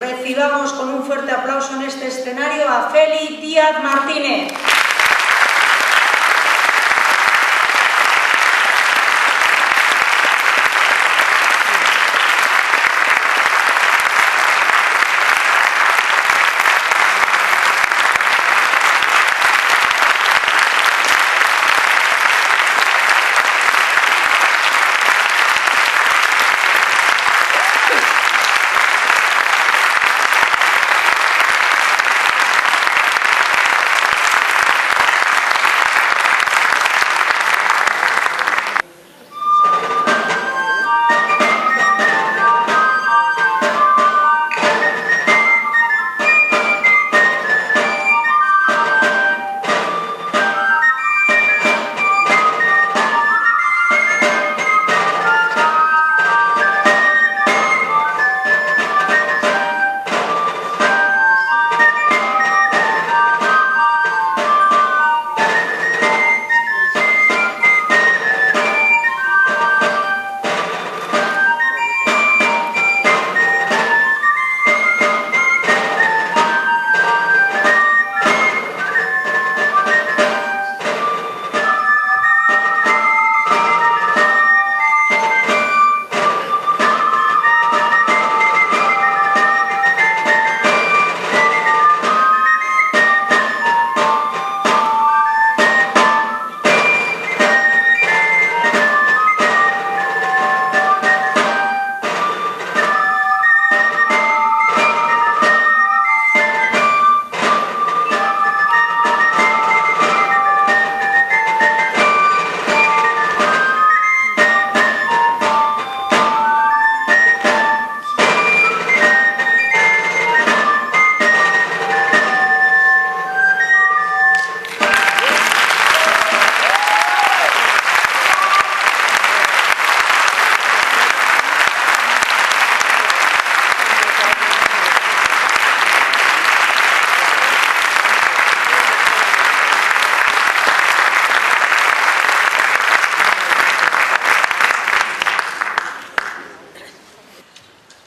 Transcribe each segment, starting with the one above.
Recibamos con un fuerte aplauso en este escenario a Feli Díaz Martínez.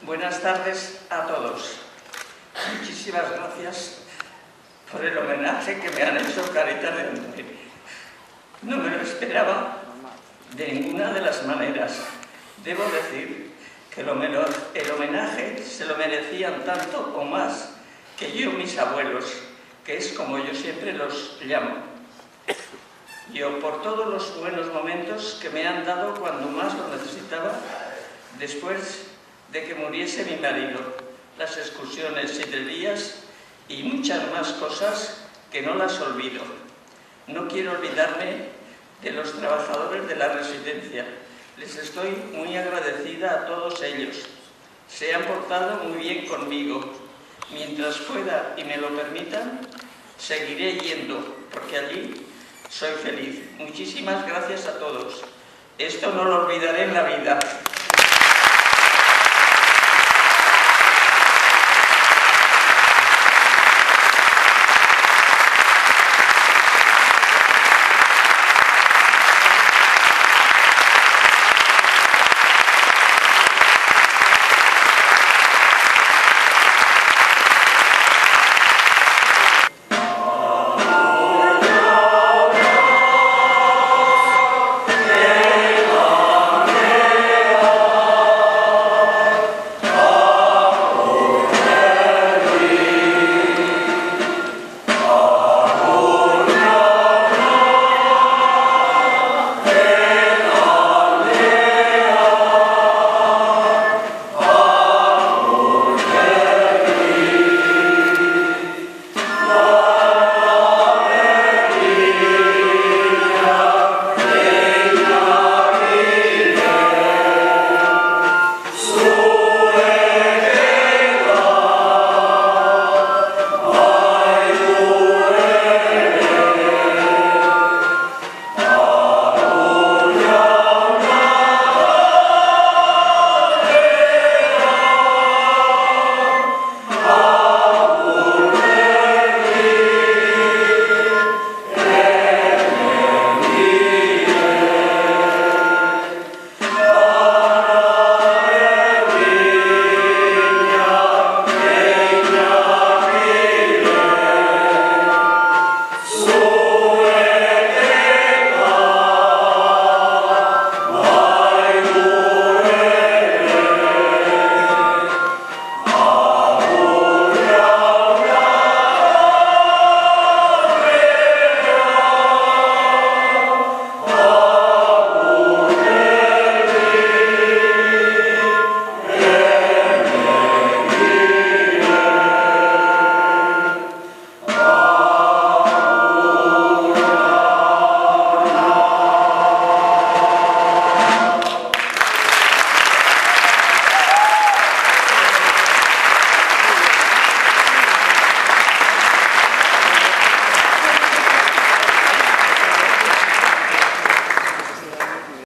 Buenas tardes a todos. Muchísimas gracias por el homenaje que me han hecho Caritas de Once. No me lo esperaba de ninguna de las maneras. Debo decir que el homenaje se lo merecían tanto o más que yo, mis abuelos, que es como yo siempre los llamo. Yo, por todos los buenos momentos que me han dado cuando más lo necesitaba, después de que muriese mi marido, las excursiones sidrerías y muchas más cosas que no las olvido. No quiero olvidarme de los trabajadores de la residencia. Les estoy muy agradecida a todos ellos. Se han portado muy bien conmigo. Mientras pueda y me lo permitan, seguiré yendo, porque allí soy feliz. Muchísimas gracias a todos. Esto no lo olvidaré en la vida.